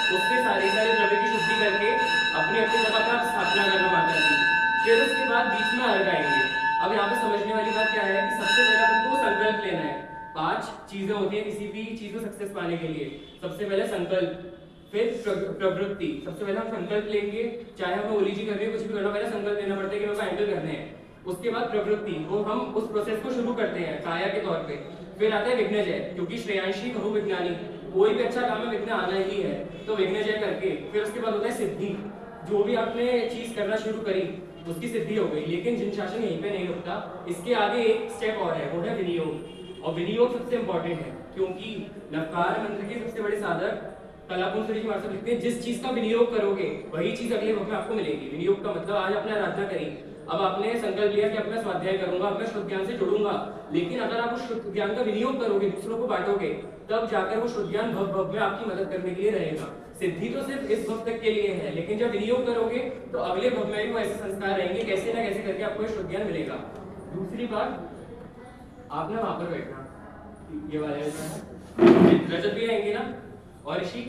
उसके सारे सारे द्रव्य की शुद्धि करके अपनी अपनी जगह पर स्थापना करना माता की। फिर उसके बाद बीच में अर्घ आएंगे। अब यहाँ पे समझने वाली बात क्या है कि सबसे पहले अपन को संकल्प लेना है। 5 चीजें होती है किसी भी चीज में सक्सेस पाने के लिए। सबसे पहले संकल्प, फिर प्रवृत्ति। सबसे पहले हम संकल्प लेंगे, चाहे हमें ओलीजी करनी है, कुछ भी करना, पहले संकल्प लेना पड़ता है कि मेरे को हैंडल करने हैं। उसके बाद प्रवृत्ति, वो हम उस प्रोसेस को शुरू करते हैं काया के तौर पे। फिर आता है विघ्नजय, क्योंकि श्रेयांशी बहु विज्ञानी, कोई भी अच्छा काम में विघ्न आना ही है, तो विघ्नजय करके फिर उसके बाद होता है सिद्धि। जो भी आपने चीज करना शुरू करी उसकी सिद्धि हो गई। लेकिन जिन शासन यहीं पे नहीं रुकता, इसके आगे एक स्टेप और है, वो है विनियोग। और विनियोग सबसे इंपॉर्टेंट है, क्योंकि नवकार मंत्र के सबसे बड़े साधक कलापुंज जी महाराज लिखते हैं, जिस चीज का विनियोग करोगे वही चीज अगले वक्त में आपको मिलेगी। विनियोग का मतलब आज आपने आराधना करी, अब आपने संकल्प लिया कि अब मैं स्वाध्याय करूंगा, अब मैं शुद्ध ज्ञान से जुड़ूंगा। लेकिन अगर आप उस शुद्ध ज्ञान का विनियोग करोगे, दूसरों को बांटोगे, तब जाकर वो शुद्ध ज्ञान भव भव में आपकी मदद करने के लिए रहेगा। सिद्धि तो सिर्फ इस भव तक के लिए है, लेकिन जब विनियोग करोगे तो अगले भव में भी वो ऐसे संस्कार रहेंगे, कैसे ना कैसे करके आपको शुद्ध ज्ञान मिलेगा। दूसरी बात, आपने वहां पर बैठना, ये वाले रजत भी आएंगे ना, और ऋषि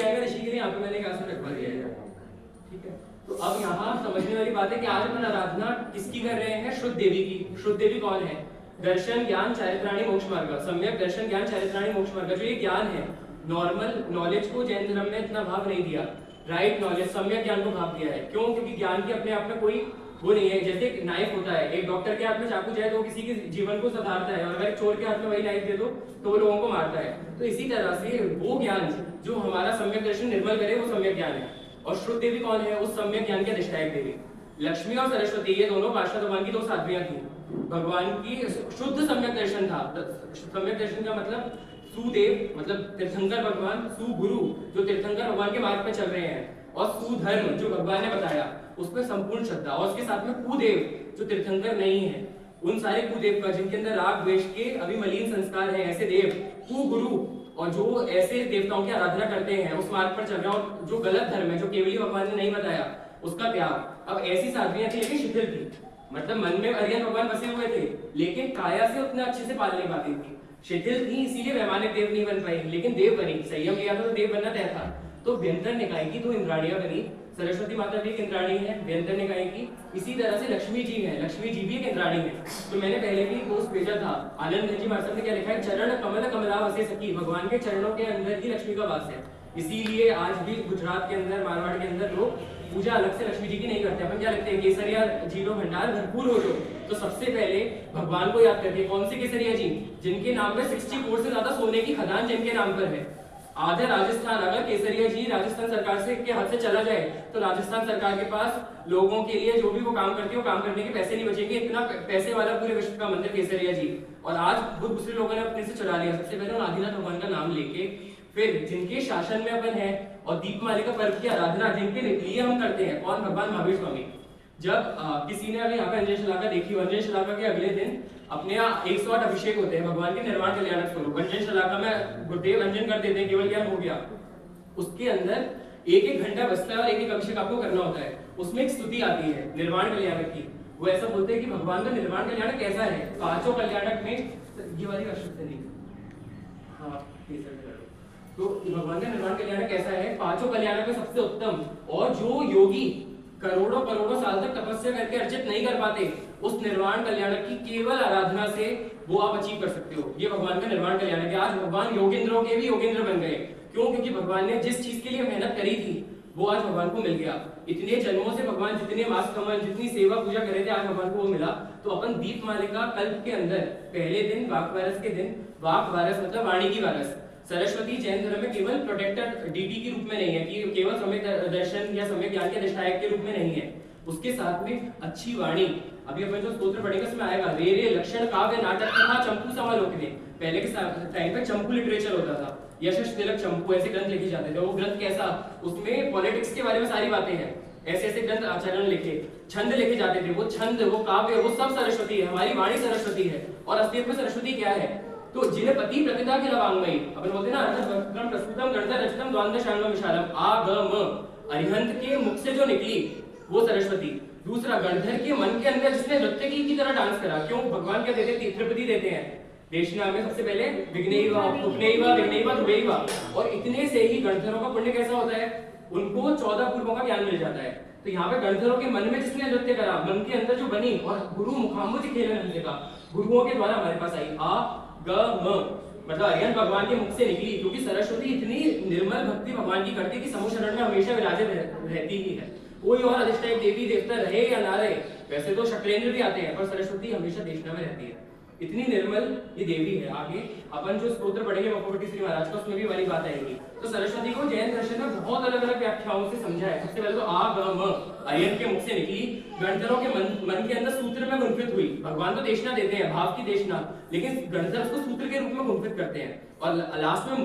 आएगा। ऋषि के लिए यहाँ पे मैंने एक आसन रखवा दिया है, ठीक है। तो अब यहाँ समझने वाली बात है कि आज अपन आराधना किसकी कर रहे हैं? शुद्ध देवी की। शुद्ध देवी कौन है? दर्शन ज्ञान चारित्राणी मोक्ष मार्ग, सम्यक दर्शन ज्ञान चारित्राणी मोक्ष मार्ग। जो ये ज्ञान है, नॉर्मल नॉलेज को जैन धर्म में इतना भाव नहीं दिया, राइट नॉलेज सम्यक ज्ञान को भाव दिया है। क्यों? क्योंकि ज्ञान की अपने आप में कोई वो नहीं है। जैसे एक नाइफ होता है, एक डॉक्टर के हाथ में चाकू जाए तो वो किसी के जीवन को सुधारता है, और अगर एक चोर के हाथ में वही नाइफ दे दो तो वो लोगों को मारता है। तो इसी तरह से वो ज्ञान जो हमारा सम्यक दर्शन निर्मल करे, वो सम्यक ज्ञान है। और शुद्ध देवी कौन है? उस सम्यक ज्ञान के अधिष्ठायक देवी। लक्ष्मी और सरस्वती, ये दोनों पार्षद भगवान की 2 साध्वियां थी। भगवान की शुद्ध सम्यक दर्शन था। सम्यक दर्शन का मतलब सुदेव, मतलब तीर्थंकर भगवान, सुगुरु जो तीर्थंकर भगवान के मार्ग पे चल रहे हैं, और सुधर्म जो भगवान ने बताया उसमें संपूर्ण श्रद्धा, और उसके साथ में कुदेव जो तीर्थंकर नहीं है, उन सारे कुदेव का जिनके अंदर राग द्वेष के अभी मलिन संस्कार है, ऐसे देव कुगुरु, और जो ऐसे देवताओं की आराधना करते हैं, उस मार्ग पर चल रहे हैं। और जो गलत धर्म है, जो केवली भगवान ने नहीं बताया, उसका त्याग। अब ऐसी साधवियां थी लेकिन शिथिल थी, मतलब मन में अरिहंत भगवान बसे हुए थे, लेकिन काया से उतना अच्छे से पाल नहीं पाती थी, शिथिल थी, इसीलिए वैमानिक देव नहीं बन पाई। लेकिन देव बनी, संयम लिया था तो देव बनना तय था। तो व्यंतर निकाय की 2 इंद्राणियां बनी। सरस्वती माता भी एक इंद्राणी है व्यंतर निकाय की। इसी तरह से लक्ष्मी जी है, लक्ष्मी जी भी एक इंद्राणी है। तो मैंने पहले भी पोस्ट भेजा था, आनंद जी महाराज ने क्या लिखा है? चरण कमल कमला वसे सखी, भगवान के चरणों के अंदर ही लक्ष्मी का वास है। इसीलिए आज भी गुजरात के अंदर, मारवाड़ के अंदर लोग पूजा अलग से लक्ष्मी जी की नहीं करते। अपन क्या लगते हैं? केसरिया जीरो भंडार भरपूर हो जो, तो सबसे पहले भगवान को याद करते हैं। कौन से केसरिया जी? जिनके नाम में 64 से ज्यादा सोने की खदान जिनके नाम पर है। आधे राजस्थान, अगर केसरिया जी राजस्थान सरकार से के हाथ से चला जाए तो राजस्थान सरकार के पास लोगों के लिए जो भी वो काम करती है, वो काम करने के पैसे नहीं बचेंगे। इतना पैसे वाला पूरे विश्व का मंदिर केसरिया जी। और आज बहुत दूसरे लोगों ने अपने से चुरा लिया। सबसे पहले आदिनाथ भगवान का नाम लेके, फिर जिनके शासन में अपन है, और दीपमालिका पर्व की आराधना जिनके लिए हम करते हैं, कौन? भगवान महावीर स्वामी। जब किसी ने अभी यहाँ पे अंजन शलाका देखी, अंजन शलाका के अगले दिन अपने यहाँ 108 अभिषेक होते हैं भगवान के निर्वाण कल्याणक स्वरूप। अंजन शलाका में गुरुदेव अंजन कर देते हैं, केवल ज्ञान हो गया। उसके अंदर 1-1 घंटा बचता है और 1-1 अभिषेक आपको करना होता है। उसमें एक स्तुति आती है निर्वाण कल्याणक की। वो ऐसा बोलते हैं कि भगवान का निर्वाण कल्याणक कैसा है? 5 कल्याणक में ये वाली अक्षर नहीं, हाँ तो भगवान का निर्वाण कल्याणक कैसा है? 5 कल्याणक में सबसे उत्तम, और जो योगी करोड़ों करोड़ों साल तक तपस्या करके अर्जित नहीं कर पाते, उस निर्वाण कल्याणक की केवल आराधना से वो आप अचीव कर सकते हो। ये भगवान का निर्वाण कल्याणक है। आज भगवान योगेंद्रों के भी योगेंद्र बन गए। क्यों? क्योंकि भगवान ने जिस चीज के लिए मेहनत करी थी वो आज भगवान को मिल गया। इतने जन्मों से भगवान जितने मास कमल, जितनी सेवा पूजा कर रहे थे, आज भगवान को वो मिला। तो अपन दीपमालिका कल्प के अंदर पहले दिन वाक वारस के दिन, वाक वारस मतलब वाणी की वारस। सरस्वती जैन धर्म में केवल प्रोटेक्टर डीटी के रूप में नहीं है, कि केवल सम्यक दर्शन या सम्यक ज्ञान के अधिष्ठायक के रूप में नहीं है। उसके साथ में अच्छी वाणी, अभी अपन जो स्तोत्र पढ़ेंगे उसमें आएगा, रे रे लक्षण काव्य नाटक तथा चंपू समालोचने। पहले के टाइम पे चंपू लिटरेचर होता था, यशस तिलक चंपू ऐसे ग्रंथ लिखे जाते थे। वो ग्रंथ कैसा? उसमें पॉलिटिक्स के बारे में सारी बातें हैं, ऐसे ऐसे ग्रंथ आचरण लिखे, छंद लिखे जाते थे। वो छंद, वो काव्य, वो सब सरस्वती है। हमारी वाणी सरस्वती है। और असलियत में सरस्वती क्या है? तो जिन्हें पति प्रतिदा के लवांगमयी, अपन बोलते हैं ना, अर्थम प्रस्तुतम गणित रचितम द्वांद्व शांगम विशालम, आगम, अरिहंत के मुख से जो निकली वो सरस्वती। दूसरा, गणधर के मन के अंदर जिसने नृत्य की तरह डांस करा। क्यों? भगवान क्या देते हैं? त्रिपदी देते हैं। देशना में सबसे पहले विघ्नेवा उपनेवा विघ्नेवा ध्रुवेवा, और इतने से ही गणधरों का पुण्य कैसा होता है, उनको 14 पूर्वों का ज्ञान मिल जाता है। तो यहाँ पे गणधरों के मन में जिसने नृत्य करा, मन के अंदर जो बनी, और गुरु मुखाम्बुज खेलन नृत्य का गुरुओं के द्वारा हमारे पास आई आ ग म, मतलब अरिहंत भगवान के मुख से निकली, क्योंकि सरस्वती इतनी निर्मल भक्ति भगवान की करती कि समूह शरण में हमेशा विराजित रहती ही है। कोई और अधिष्ठायक देवी देवता रहे या ना रहे, वैसे तो शक्लेंद्र भी आते हैं, पर सरस्वती हमेशा देशना में रहती है, इतनी निर्मल ये देवी है। आगे अपन जो स्तोत्र पढ़ेंगे मुखपट्टी श्री महाराज का, उसमें भी वाली बात आएगी। तो सरस्वती को जैन दर्शन में बहुत अलग अलग व्याख्याओं से समझा है। सबसे पहले तो आ ग म, अरिहंत के मुख से निकली, गणधरों के मन के अंदर सूत्र में गुंफित हुई। भगवान तो देशना देते हैं, भाव की देशना, लेकिन गणधर उसको सूत्र के रूप में गुंफित करते हैं। और लास्ट में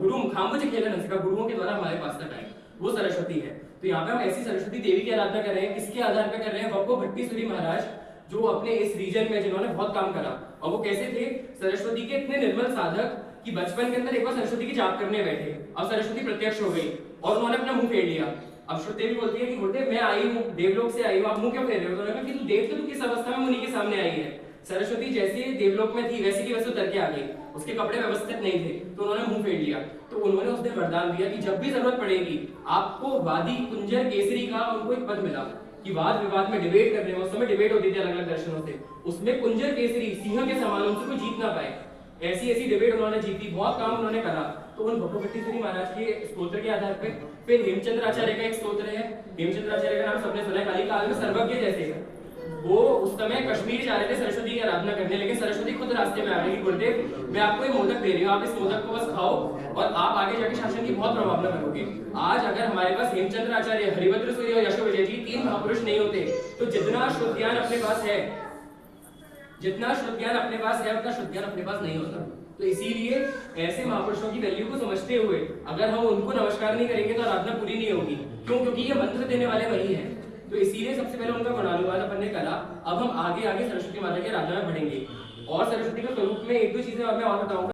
गुरु मुखाम्बुज खेलन का गुरुओं के द्वारा हमारे पास तक आए, वो सरस्वती है। तो यहाँ पे हम ऐसी सरस्वती देवी की आराधना कर रहे हैं, किसके आधार पर कर रहे हैं, वक्को भट्टीसुरी महाराज, जो अपने इस रीजन में जिन्होंने बहुत काम करा। और वो कैसे थे, सरस्वती के इतने निर्मल साधक कि बचपन के अंदर एक बार सरस्वती की जाप करने बैठे, अब सरस्वती प्रत्यक्ष हो गई और उन्होंने अपना मुंह फेर लिया। अब श्रुति भी बोलती है कि गुरुदेव मैं आई हूँ, देवलोक से आई हूँ, आप मुंह क्यों फेर रहे हो? तो उन्होंने कहा कि तू देव तो तू किस अवस्था में मुनि के सामने आई है। सरस्वती जैसे देवलोक में थी वैसे की वैसे उतर के आ गई, उसके कपड़े व्यवस्थित नहीं थे, तो उन्होंने मुंह फेर लिया। तो उन्होंने उस दिन वरदान दिया कि जब भी जरूरत पड़ेगी आपको वादी कुंजर केसरी का उनको एक पद मिला कि वाद विवाद में डिबेट करने में, उस समय डिबेट होती थी अलग अलग दर्शनों से, उसमें कुंजर केसरी सिंह के समान उनसे कोई जीत ना पाए, ऐसी ऐसी डिबेट उन्होंने जीती, बहुत काम उन्होंने करा। तो उन भक्को भट्टीसुरी महाराज के स्तोत्र के आधार पे फिर हेमचंद्र आचार्य का एक स्तोत्र है, हेमचंद्र आचार्य का नाम सबने सुना है, काली काल में सर्वज्ञ जैसे है। वो उस समय कश्मीर जा रहे थे सरस्वती की आराधना करने, लेकिन सरस्वती खुद रास्ते में आ गई, गुरुदेव मैं आपको ये मोदक दे रही हूँ, आप इस मोदक को बस खाओ और आप आगे जाके शासन की बहुत प्रभावना करोगे। आज अगर हमारे पास हेमचंद्र आचार्य, हरिभद्र सूर्य और यशो विजय जी तीन महापुरुष नहीं होते, तो जितना शुद्ध ज्ञान अपने पास है, जितना शुद्ध ज्ञान अपने पास है उतना शुद्ध ज्ञान अपने पास नहीं होता। तो इसीलिए ऐसे महापुरुषों की वैल्यू को समझते हुए अगर हम उनको नमस्कार नहीं करेंगे तो आराधना पूरी नहीं होगी। क्यों? क्योंकि ये मंत्र देने वाले वही हैं। तो इसीलिए सबसे पहले उनका गुणानुवाद अपन ने करा। अब हम आगे आगे सरस्वती माता की आराधना में बढ़ेंगे और सरस्वती के स्वरूप में एक दो चीजें मैं और बताऊंगा।